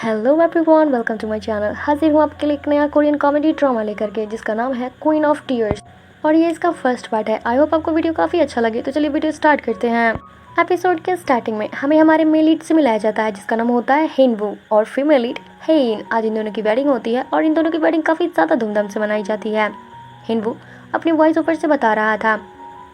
Hello everyone, welcome to my channel. हाजिर हूँ आपके लिए एक नया कोरियन कॉमेडी ड्रामा लेकर के, जिसका नाम है क्वीन ऑफ टीयर्स और ये इसका फर्स्ट पार्ट है। आई होप आपको वीडियो काफ़ी अच्छा लगे, तो चलिए वीडियो स्टार्ट करते हैं। एपिसोड के स्टार्टिंग में हमें हमारे मेल लीड से मिलाया जाता है, जिसका नाम होता है हेनवू, और फीमेल लीड हेन। आज इन दोनों की वेडिंग होती है और इन दोनों की वेडिंग काफ़ी ज़्यादा धूमधाम से मनाई जाती है। हेनवू अपनी वॉइस ओवर से बता रहा था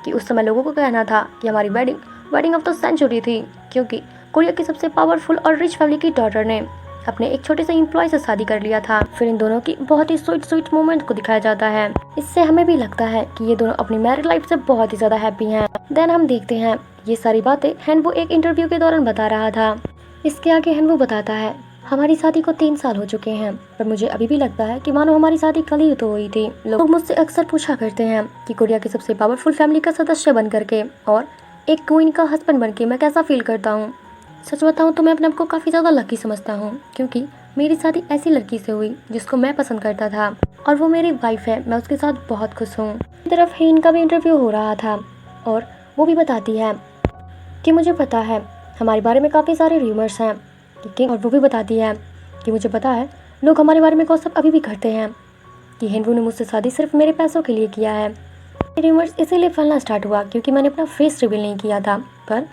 कि उस समय लोगों को कहना था कि हमारी वेडिंग ऑफ द सेंचुरी थी, क्योंकि कोरिया की सबसे पावरफुल और रिच फैमिली की डॉटर ने अपने एक छोटे से एम्प्लॉय से शादी कर लिया था। फिर इन दोनों की बहुत ही स्वीट मोमेंट को दिखाया जाता है। इससे हमें भी लगता है कि ये दोनों अपनी मैरिड लाइफ से बहुत ही ज्यादा हैप्पी हैं। देन हम देखते हैं ये सारी बातें हेनवू एक इंटरव्यू के दौरान बता रहा था। इसके आगे हेनवू बताता है, हमारी शादी को 3 साल हो चुके हैं, पर मुझे अभी भी लगता है कि मानो हमारी शादी कल ही तो हुई थी। लोग मुझसे अक्सर पूछा करते हैं कि कोरिया की सबसे पावरफुल फैमिली का सदस्य बन करके और एक क्वीन का हस्बैंड बन के मैं कैसा फील करता हूँ। सच बताऊँ तो मैं अपने आप को काफ़ी ज़्यादा लकी समझता हूँ, क्योंकि मेरी शादी ऐसी लड़की से हुई जिसको मैं पसंद करता था और वो मेरी वाइफ है। मैं उसके साथ बहुत खुश हूँ। एक तरफ हेन का भी इंटरव्यू हो रहा था और वो भी बताती है कि मुझे पता है हमारे बारे में काफ़ी सारे र्यूमर्स हैं, और वो भी बताती है कि मुझे पता है लोग हमारे बारे में गॉसिप अभी भी करते हैं कि हेनवू ने मुझसे शादी सिर्फ मेरे पैसों के लिए किया है। र्यूमर्स इसीलिए फैलना स्टार्ट हुआ क्योंकि मैंने अपना फेस रिवील नहीं किया था, पर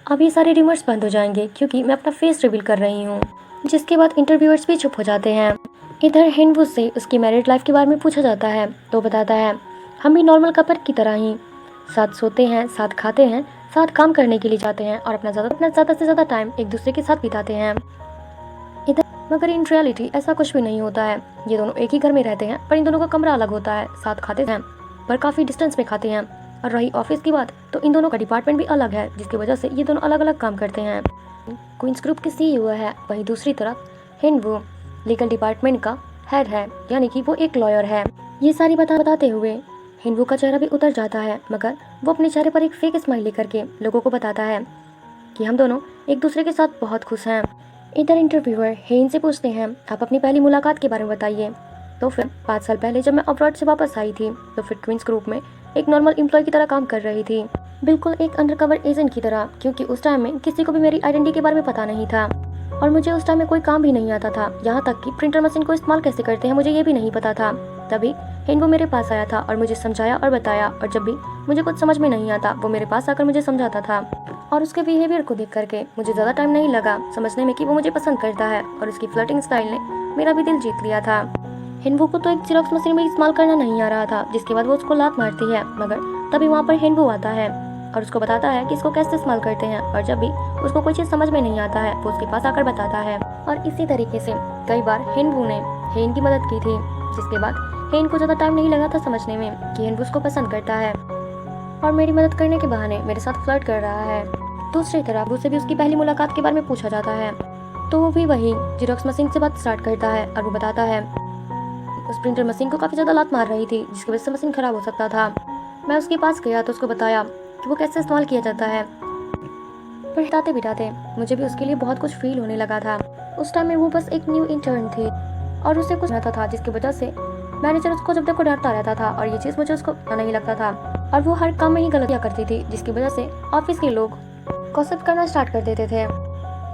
अब ये सारे र्यूमर्स बंद हो जाएंगे क्योंकि मैं अपना फेस रिवील कर रही हूँ। जिसके बाद इंटरव्यूअर्स भी चुप हो जाते हैं। इधर हेनवू से उसकी मैरिड लाइफ के बारे में पूछा जाता है तो बताता है, हम भी नॉर्मल कपल की तरह ही साथ सोते हैं, साथ खाते हैं, साथ काम करने के लिए जाते हैं और अपना ज़्यादा से ज़्यादा टाइम एक दूसरे के साथ बिताते हैं। इधर मगर इन रियलिटी ऐसा कुछ भी नहीं होता है। ये दोनों एक ही घर में रहते हैं, पर इन दोनों का कमरा अलग होता है। साथ खाते हैं पर काफ़ी डिस्टेंस में खाते हैं। और रही ऑफिस की बात, तो इन दोनों का डिपार्टमेंट भी अलग है, जिसकी वजह से ये दोनों अलग अलग काम करते हैं। क्वींस ग्रुप की सीईओ है, वहीं दूसरी तरफ हेनवू लीगल डिपार्टमेंट का हेड है, यानी कि वो एक लॉयर है। ये सारी बताते हुए हेनवू का चेहरा भी उतर जाता है, मगर वो अपने चेहरे पर एक फेक स्माइल लेकर के लोगों को बताता है कि हम दोनों एक दूसरे के साथ बहुत खुश हैं। इधर इंटरव्यूअर हेन से पूछते हैं, आप अपनी पहली मुलाकात के बारे में बताइए। तो फिर 5 साल पहले जब मैं अब्रॉड से वापस आई थी, तो फिर क्वींस ग्रुप में एक नॉर्मल एम्प्लॉय की तरह काम कर रही थी, बिल्कुल एक अंडरकवर एजेंट की तरह, क्योंकि उस टाइम में किसी को भी मेरी आइडेंटिटी के बारे में पता नहीं था और मुझे उस टाइम में कोई काम भी नहीं आता था। यहाँ तक कि प्रिंटर मशीन को इस्तेमाल कैसे करते हैं मुझे ये भी नहीं पता था। तभी हेनवू मेरे पास आया था और मुझे समझाया और बताया, और जब भी मुझे कुछ समझ में नहीं आता वो मेरे पास आकर मुझे समझाता था। और उसके बिहेवियर को देख करके मुझे ज़्यादा टाइम नहीं लगा समझने में कि वो मुझे पसंद करता है, और उसकी फ्लर्टिंग स्टाइल ने मेरा भी दिल जीत लिया था। हेनवू को तो एक जेरॉक्स मशीन में इस्तेमाल करना नहीं आ रहा था, जिसके बाद वो उसको लात मारती है, मगर तभी वहाँ पर हेनवू आता है और उसको बताता है कि इसको कैसे इस्तेमाल करते हैं। और जब भी उसको कोई चीज़ समझ में नहीं आता है वो उसके पास आकर बताता है। और इसी तरीके से कई बार हेनवू ने हेन की मदद की थी, जिसके बाद हेन को ज़्यादा टाइम नहीं लगा था समझने में कि हेनवू उसको पसंद करता है और मेरी मदद करने के बहाने मेरे साथ फ्लर्ट कर रहा है। दूसरी तरफ उसे भी उसकी पहली मुलाकात के बारे में पूछा जाता है, तो वो भी वही जेरॉक्स मशीन से बात स्टार्ट करता है और वो बताता है उस प्रिंटर मशीन को काफ़ी ज़्यादा लात मार रही थी, जिसकी वजह से मशीन खराब हो सकता था। मैं उसके पास गया तो उसको बताया कि वो कैसे इस्तेमाल किया जाता है, पर बिताते बिताते मुझे भी उसके लिए बहुत कुछ फील होने लगा था। उस टाइम में वो बस एक न्यू इंटर्न थी और उसे कुछ आता था, जिसकी वजह से मैनेजर उसको जब तक डांटता रहता था और ये चीज़ मुझे उसको नहीं लगता था, और वो हर काम में ही गलतियाँ करती थी, जिसकी वजह से ऑफिस के लोग गॉसिप करना स्टार्ट कर देते थे।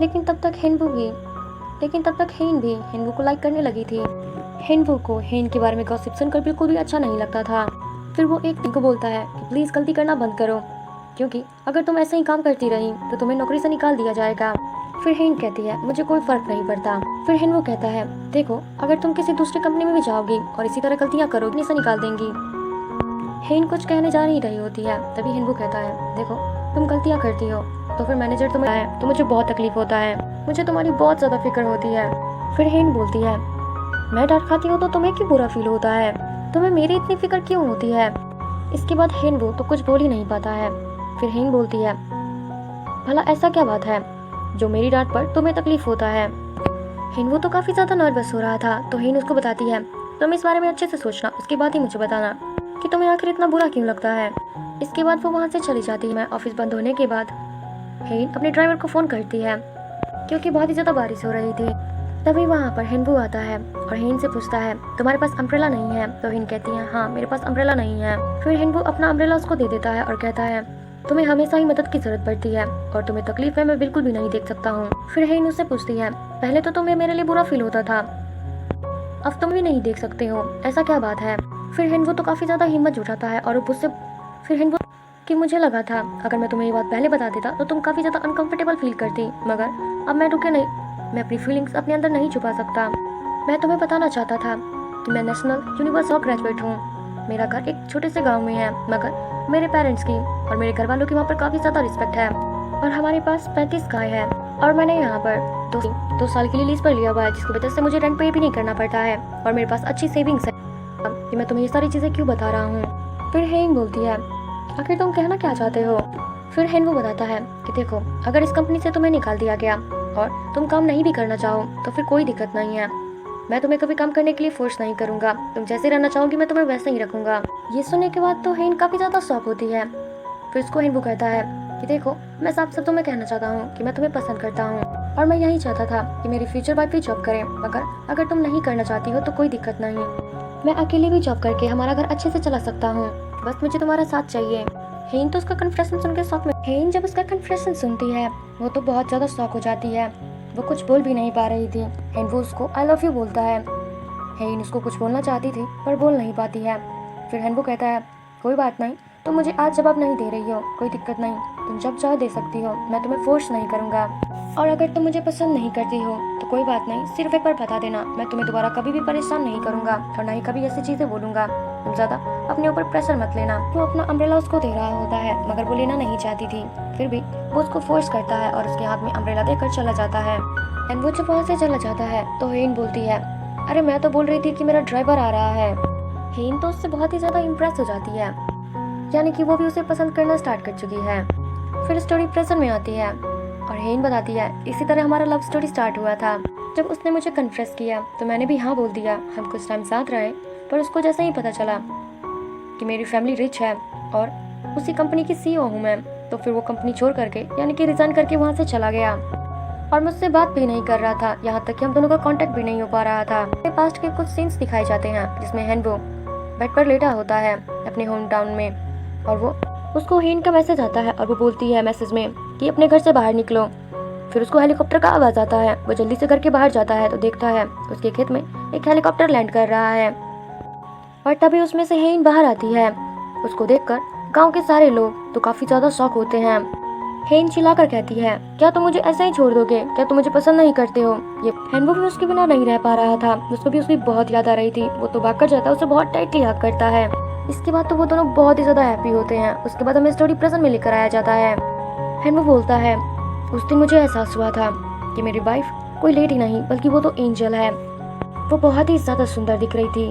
लेकिन तब तक हेन भी हेनवू को लाइक करने लगी थी। हेनवू को हेन के बारे में गॉसिप सुनकर बिल्कुल भी अच्छा नहीं लगता था। फिर वो एक दिन को बोलता है कि प्लीज़ गलती करना बंद करो, क्योंकि अगर तुम ऐसे ही काम करती रही तो तुम्हें नौकरी से निकाल दिया जाएगा। फिर हेन कहती है, मुझे कोई फर्क नहीं पड़ता। फिर हेनवू कहता है, देखो अगर तुम किसी दूसरी कंपनी में भी जाओगी और इसी तरह गलतियाँ करोगी से निकाल देंगी। हेन कुछ कहने जा नहीं रही होती है, तभी हेनवू कहता है, देखो तुम गलतियाँ करती हो तो फिर मैनेजर तुम्हें है तो मुझे बहुत तकलीफ होता है, मुझे तुम्हारी बहुत ज़्यादा फिक्र होती है। फिर हेन बोलती है, मैं डांट खाती हूँ तो तुम्हें क्यों बुरा फील होता है, तुम्हें मेरी इतनी फिक्र क्यों होती है। इसके बाद हेनवू तो कुछ बोल ही नहीं पाता है। फिर हेन बोलती है, भला ऐसा क्या बात है जो मेरी डांट पर तुम्हें तकलीफ होता है। हेनवू तो काफ़ी ज़्यादा नर्वस हो रहा था, तो हेन उसको बताती है, तुम इस बारे में अच्छे से सोचना, उसके बाद ही मुझे बताना कि तुम्हें आखिर इतना बुरा क्यों लगता है। इसके बाद वो वहाँ से चली जाती है। ऑफिस बंद होने के बाद हेन अपने ड्राइवर को फ़ोन करती है क्योंकि बहुत ही ज़्यादा बारिश हो रही थी। तभी वहाँ पर हेनवू आता है और हेन से पूछता है, तुम्हारे पास अम्ब्रेला नहीं है। तो हेन कहती है, हाँ मेरे पास अम्ब्रेला नहीं है। फिर हेनवू अपना अम्ब्रेला उसको दे देता है और कहता है, तुम्हें हमेशा ही मदद की जरूरत पड़ती है और तुम्हें तकलीफ में मैं बिल्कुल भी नहीं देख सकता हूँ। फिर हेन उससे पूछती है, पहले तो तुम्हें मेरे लिए बुरा फील होता था, अब तुम भी नहीं देख सकते हो, ऐसा क्या बात है। फिर हेन वो तो काफी ज्यादा हिम्मत जुटाता है और उससे फिर हेन वो कि मुझे लगा था अगर मैं तुम्हें ये बात पहले बता देता तो तुम काफी ज्यादा अनकंफर्टेबल फील करती, मगर अब मैं रुके नहीं, मैं अपनी फीलिंग्स अपने अंदर नहीं छुपा सकता। मैं तुम्हें बताना चाहता था कि मैं नेशनल यूनिवर्सिटी ऑफ ग्रेजुएट हूँ। मेरा घर एक छोटे से गांव में है, मगर मेरे पेरेंट्स की और मेरे घर वालों की वहाँ पर काफ़ी ज़्यादा रिस्पेक्ट है और हमारे पास 35 गाय है और मैंने यहाँ पर दो साल के लिए लीज पर लिया हुआ है, जिसकी वजह से मुझे रेंट पे भी नहीं करना पड़ता है और मेरे पास अच्छी सेविंग्स है। कि मैं तुम्हें ये सारी चीज़ें क्यों बता रहा हूँ। फिर हेन बोलती है, आखिर तुम कहना क्या चाहते हो। फिर हेन वो बताता है कि देखो, अगर इस कंपनी से तुम्हें निकाल दिया गया और तुम काम नहीं भी करना चाहो तो फिर कोई दिक्कत नहीं है, मैं तुम्हें कभी काम करने के लिए फोर्स नहीं करूंगा, तुम जैसे रहना चाहोगी मैं तुम्हें वैसे ही रखूंगा। ये सुनने के बाद तो हेन काफी ज्यादा शॉक होती है। फिर इसको हेन वो कहता है कि देखो, मैं साफ साफ तुम्हें कहना चाहता हूँ कि मैं तुम्हें पसंद करता हूँ और मैं यही चाहता था कि मेरी फ्यूचर वाइफ भी जॉब करे, मगर अगर तुम नहीं करना चाहती हो तो कोई दिक्कत नहीं, मैं अकेले भी जॉब करके हमारा घर अच्छे से चला सकता हूँ, बस मुझे तुम्हारा साथ चाहिए। हेन तो उसका कन्फेशन सुन के शॉक में। हेन जब उसका कन्फेशन सुनती है वो तो बहुत ज्यादा शॉक हो जाती है, वो कुछ बोल भी नहीं पा रही थी। हेन वो उसको आई लव यू बोलता है। हेन उसको कुछ बोलना चाहती थी पर बोल नहीं पाती है। फिर हेन वो कहता है, कोई बात नहीं, तुम मुझे आज जवाब नहीं दे रही हो, कोई दिक्कत नहीं, तुम जब चाहो दे सकती हो, मैं तुम्हें फोर्स नहीं करूँगा और अगर तुम मुझे पसंद नहीं करती हो तो कोई बात नहीं, सिर्फ एक बार बता देना, मैं तुम्हें दोबारा कभी भी परेशान नहीं करूँगा और ना ही कभी ऐसी चीज़ें बोलूँगा, तुम ज़्यादा अपने ऊपर प्रेशर मत लेना। वो अपना अम्ब्रेला उसको दे रहा होता है मगर वो लेना नहीं चाहती थी, फिर भी वो उसको फोर्स करता है और उसके हाथ में अम्ब्रेला देकर चला जाता है। एंड वो जब वहाँ से चला जाता है तो हेन बोलती है, अरे मैं तो बोल रही थी कि मेरा ड्राइवर आ रहा है। हेन तो उससे बहुत ही ज़्यादा इम्प्रेस हो जाती है, यानी कि वो भी उसे पसंद करना स्टार्ट कर चुकी है। फिर स्टोरी प्रेजेंट में आती है और हेन बताती है, इसी तरह हमारा लव स्टोरी स्टार्ट हुआ था। जब उसने मुझे कन्फेस किया तो मैंने भी हाँ बोल दिया, हम कुछ टाइम साथ रहे, पर उसको जैसे ही पता चला कि मेरी फैमिली रिच है और उसी कंपनी की CEO हूँ मैं, तो फिर वो कंपनी छोड़ करके यानी कि रिजाइन करके वहाँ से चला गया और मुझसे बात भी नहीं कर रहा था, यहाँ तक कि हम दोनों का कांटेक्ट भी नहीं हो पा रहा था। मेरे पास्ट के कुछ सीन्स दिखाए जाते हैं जिसमें हेन वो बेड पर लेटा होता है अपने होम टाउन में और वो उसको हेन का मैसेज आता है और वो बोलती है मैसेज में कि अपने घर से बाहर निकलो। फिर उसको हेलीकॉप्टर का आवाज़ आता है, वो जल्दी से घर के बाहर जाता है तो देखता है उसके खेत में एक हेलीकॉप्टर लैंड कर रहा है और तभी उसमें से हेन बाहर आती है। उसको देखकर गांव के सारे लोग तो काफ़ी ज़्यादा शॉक होते हैं। हेन चिल्लाकर कहती है, क्या तुम मुझे ऐसे ही छोड़ दोगे, क्या तुम मुझे पसंद नहीं करते हो। ये हेन वो भी उसके बिना नहीं रह पा रहा था, उसको भी उसकी बहुत याद आ रही थी। वो तो भाग कर जाता है, उसे बहुत टाइटली हग करता है। इसके बाद तो वो दोनों बहुत ही ज़्यादा हैप्पी होते हैं। उसके बाद हमें स्टोरी प्रेजेंट में लेकर आया जाता है। हेन वो बोलता है, उस दिन मुझे एहसास हुआ था कि मेरी वाइफ कोई लेडी नहीं बल्कि वो तो एंजल है। वो बहुत ही ज़्यादा सुंदर दिख रही थी,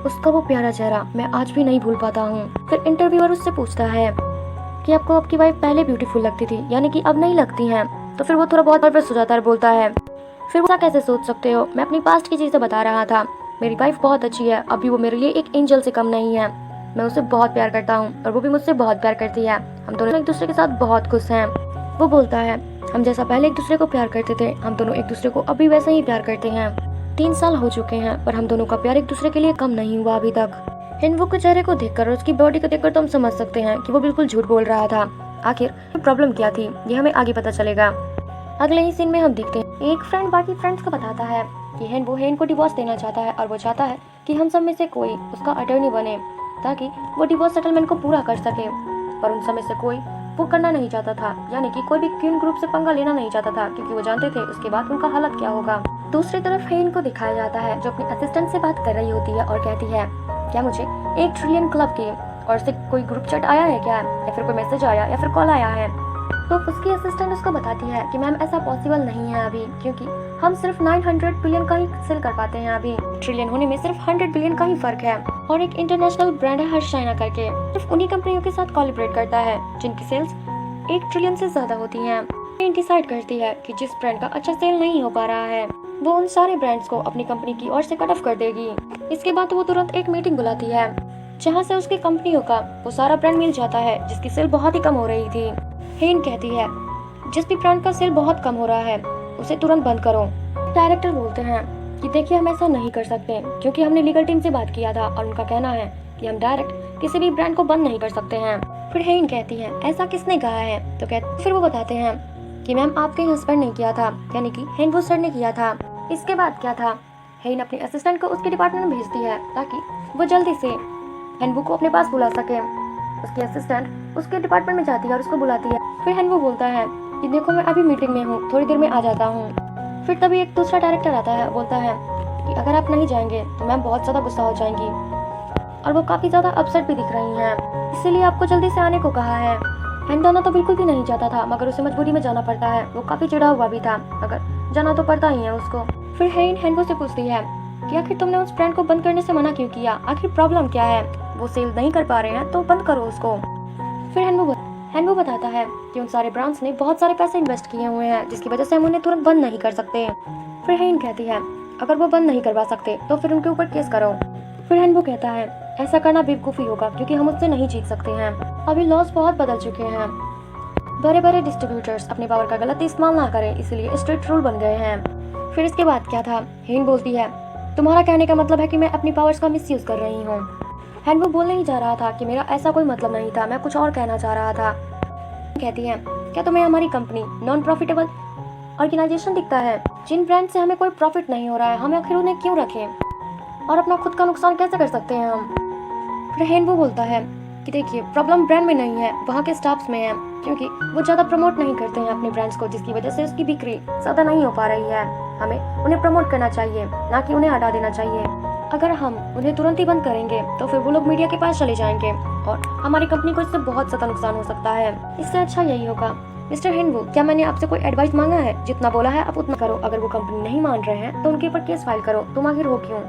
उसका वो प्यारा चेहरा मैं आज भी नहीं भूल पाता हूँ। फिर इंटरव्यूअर उससे पूछता है कि आपको आपकी वाइफ पहले ब्यूटीफुल लगती थी यानी कि अब नहीं लगती हैं, तो फिर वो थोड़ा बहुत नर्वस हो जाता है और बोलता है, फिर वो कैसे सोच सकते हो, मैं अपनी पास्ट की चीज़ें बता रहा था, मेरी वाइफ बहुत अच्छी है, अभी वो मेरे लिए एक एंजल से कम नहीं है, मैं उसे बहुत प्यार करता हूँ और वो भी मुझसे बहुत प्यार करती है, हम दोनों एक दूसरे के साथ बहुत खुश हैं। वो बोलता है, हम जैसा पहले एक दूसरे को प्यार करते थे हम दोनों एक दूसरे को अभी वैसे ही प्यार करते हैं। 3 साल हो चुके हैं पर हम दोनों का प्यार एक दूसरे के लिए कम नहीं हुआ अभी तक। हिनवुक के चेहरे को देखकर और उसकी बॉडी को देखकर तो हम समझ सकते हैं कि वो बिल्कुल झूठ बोल रहा था। आखिर प्रॉब्लम क्या थी ये हमें आगे पता चलेगा। अगले ही सीन में हम देखते हैं एक फ्रेंड बाकी फ्रेंड्स को बताता है कि हेन को डिवोर्स देना चाहता है और वो चाहता है कि हम सब में से कोई उसका अटर्नी बने ताकि वो डिवोर्स सेटलमेंट को पूरा कर सके। पर उन सब में से कोई वो करना नहीं चाहता था, यानी कि कोई भी क्वीन ग्रुप से पंगा लेना नहीं चाहता था क्योंकि वो जानते थे उसके बाद उनका हालत क्या होगा। दूसरी तरफ हेन को दिखाया जाता है जो अपनी असिस्टेंट से बात कर रही होती है और कहती है, क्या मुझे 1 ट्रिलियन क्लब की और से कोई ग्रुप चैट आया है क्या, या फिर कोई मैसेज आया या फिर कॉल आया है। तो उसकी असिस्टेंट उसको बताती है कि मैम ऐसा पॉसिबल नहीं है अभी, क्योंकि हम सिर्फ 900 बिलियन का ही सेल कर पाते हैं, अभी ट्रिलियन होने में सिर्फ 100 बिलियन का ही फर्क है। और एक इंटरनेशनल ब्रांड है हर्ष चाइना करके, सिर्फ उन्हीं कंपनियों के साथ कोलैबोरेट करता है जिनकी सेल्स 1 ट्रिलियन से ज्यादा होती हैं। डिसाइड करती है कि जिस ब्रांड का अच्छा सेल नहीं हो पा रहा है वो उन सारे ब्रांड्स को अपनी कंपनी की ओर से कट ऑफ कर देगी। इसके बाद वो तुरंत एक मीटिंग बुलाती है जहाँ से उसकी कंपनियों का वो सारा ब्रांड मिल जाता है जिसकी सेल बहुत ही कम हो रही थी। हेन कहती है, जिस भी ब्रांड का सेल बहुत कम हो रहा है उसे तुरंत बंद करो। डायरेक्टर बोलते हैं कि देखिए हम ऐसा नहीं कर सकते क्योंकि हमने लीगल टीम से बात किया था और उनका कहना है कि हम डायरेक्ट किसी भी ब्रांड को बंद नहीं कर सकते हैं। फिर हेन कहती है ऐसा किसने कहा है, तो फिर वो बताते हैं कि मैम आपके हस्बैंड ने किया था, यानी कि हेनवू सर ने किया था। इसके बाद क्या था, हेन अपने असिस्टेंट को उसके डिपार्टमेंट में भेजती है ताकि वो जल्दी से हेनवू को अपने पास बुला सके। उसकी असिस्टेंट उसके डिपार्टमेंट में जाती है और उसको बुलाती है। फिर हेनवू बोलता है कि देखो मैं अभी मीटिंग में हूँ, थोड़ी देर में आ जाता हूँ। फिर तभी एक दूसरा डायरेक्टर आता है, बोलता है कि अगर आप नहीं जाएंगे तो मैम बहुत ज़्यादा गुस्सा हो जाएंगी और वो काफ़ी ज़्यादा अपसेट भी दिख रही हैं, इसीलिए आपको जल्दी से आने को कहा है। हेनडाना तो बिल्कुल भी नहीं चाहता था, मगर उसे मजबूरी में जाना पड़ता है। वो काफ़ी चिढ़ा हुआ भी था, मगर जाना तो पड़ता ही है उसको। फिर हेन हेनवू से पूछती है कि आखिर तुमने उस ब्रांड को बंद करने से मना क्यों किया, आखिर प्रॉब्लम क्या है, वो सेल नहीं कर पा रहे हैं तो बंद करो उसको। फिर हेनवू बताता है कि उन सारे ब्रांड्स ने बहुत सारे पैसे इन्वेस्ट किए हुए हैं, जिसकी वजह से हम उन्हें तुरंत बंद नहीं कर सकते। फिर हेन कहती है अगर वो बंद नहीं करवा सकते तो फिर उनके ऊपर केस करो। फिर हेनवू कहता है ऐसा करना बेवकूफ़ी होगा क्योंकि हम उससे नहीं जीत सकते हैं, अभी लॉस बहुत बदल चुके हैं। बड़े बड़े डिस्ट्रीब्यूटर्स अपने पावर का गलत इस्तेमाल ना करें, इसलिए स्ट्रिक्ट रूल बन गए हैं। फिर इसके बाद क्या था, हेन बोलती है तुम्हारा कहने का मतलब है कि मैं अपनी पावर्स का मिसयूज कर रही हूँ। हेनवू बोलने ही जा रहा था कि मेरा ऐसा कोई मतलब नहीं था, मैं कुछ और कहना चाह रहा था। कहती है क्या तुम्हें हमारी कंपनी नॉन प्रॉफिटेबल ऑर्गेनाइजेशन दिखता है, जिन ब्रांड से हमें कोई प्रॉफिट नहीं हो रहा है, हमें आखिर उन्हें क्यों रखें और अपना खुद का नुकसान कैसे कर सकते हैं हम। फिर हेनवू बोलता है कि देखिए प्रॉब्लम ब्रांड में नहीं है, वहाँ के स्टाफ्स में है, क्योंकि वो ज़्यादा प्रमोट नहीं करते हैं अपने ब्रांड्स को, जिसकी वजह से उसकी बिक्री ज़्यादा नहीं हो पा रही है। हमें उन्हें प्रमोट करना चाहिए, ना कि उन्हें हटा देना चाहिए। अगर हम उन्हें तुरंत ही बंद करेंगे तो फिर वो लोग मीडिया के पास चले जाएंगे और हमारी कंपनी को इससे बहुत ज़्यादा नुकसान हो सकता है। इससे अच्छा यही होगा मिस्टर हेनवू, क्या मैंने आपसे कोई एडवाइस मांगा है, जितना बोला है आप उतना करो। अगर वो कंपनी नहीं मान रहे हैं तो उनके ऊपर केस फाइल करो, तुम आखिर हो क्यों,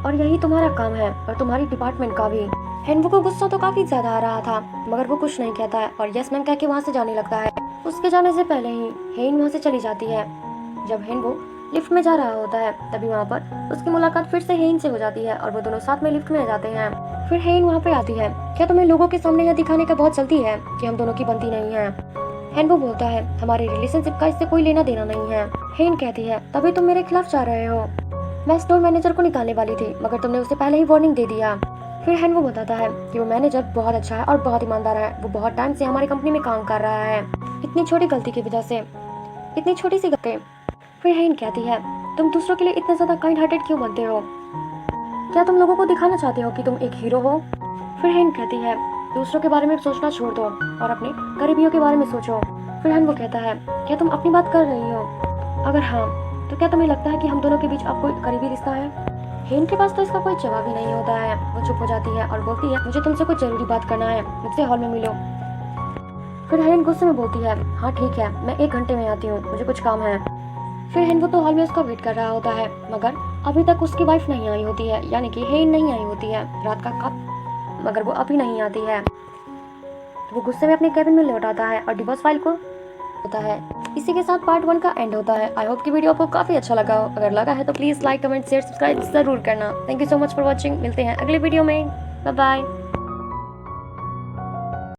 और यही तुम्हारा काम है और तुम्हारी डिपार्टमेंट का भी। हेनवू को गुस्सा तो काफी ज्यादा आ रहा था, मगर वो कुछ नहीं कहता है और यस मैम कह के वहाँ से जाने लगता है। उसके जाने से पहले ही हेन वहाँ से चली जाती है। जब हेनवू लिफ्ट में जा रहा होता है तभी वहाँ पर उसकी मुलाकात फिर से हेन से हो जाती है और वो दोनों साथ में लिफ्ट में जाते हैं। फिर हेन वहाँ पे आती है, क्या तुम्हें लोगों के सामने यह दिखाने का बहुत जल्दी है कि हम दोनों की बनती नहीं है। हेनवू बोलता है हमारे रिलेशनशिप का इससे कोई लेना देना नहीं है। हेन कहती है तभी तुम मेरे खिलाफ जा रहे हो, मैं स्टोर मैनेजर को निकालने वाली थी मगर तुमने उसे पहले ही वार्निंग दे दिया। फिर हेनवू बताता है कि वो मैनेजर बहुत अच्छा है और बहुत ईमानदार है, वो बहुत टाइम से हमारी कंपनी में काम कर रहा है, इतनी छोटी गलती की वजह से, इतनी छोटी सी गलती। फिर हेन कहती है तुम दूसरों के लिए इतने ज़्यादा काइंड हार्टेड क्यों बनते हो, क्या तुम लोगों को दिखाना चाहते हो कि तुम एक हीरो हो। फिर हेन कहती है दूसरों के बारे में सोचना छोड़ दो और अपने करीबियों के बारे में सोचो। फिर हेन वो कहता है क्या तुम अपनी बात कर रही हो, अगर हाँ तो क्या तुम्हें लगता है कि हम दोनों के बीच अब कोई करीबी रिश्ता है। हेन के पास तो इसका कोई जवाब ही नहीं होता है, वो चुप हो जाती है और बोलती है मुझे तुमसे कुछ जरूरी बात करना है, मुझसे हॉल में मिलो। फिर हेन गुस्से में बोलती है हाँ ठीक है, मैं 1 घंटे में आती हूँ, मुझे कुछ काम है। फिर हेन वो तो हॉल में उसका वेट कर रहा होता है, मगर अभी तक उसकी वाइफ नहीं आई होती है, यानी कि हेन नहीं आई होती है रात का कब, मगर वो अभी नहीं आती है। तो वो गुस्से में अपने कैबिन में लौट आता है और डिवोर्स फाइल को होता है। इसी के साथ पार्ट 1 का एंड होता है। आई होप कि वीडियो आपको काफी अच्छा लगा हो, अगर लगा है तो please like comment share subscribe जरूर करना। Thank you so much for watching, मिलते हैं अगले वीडियो में, बाय बाय।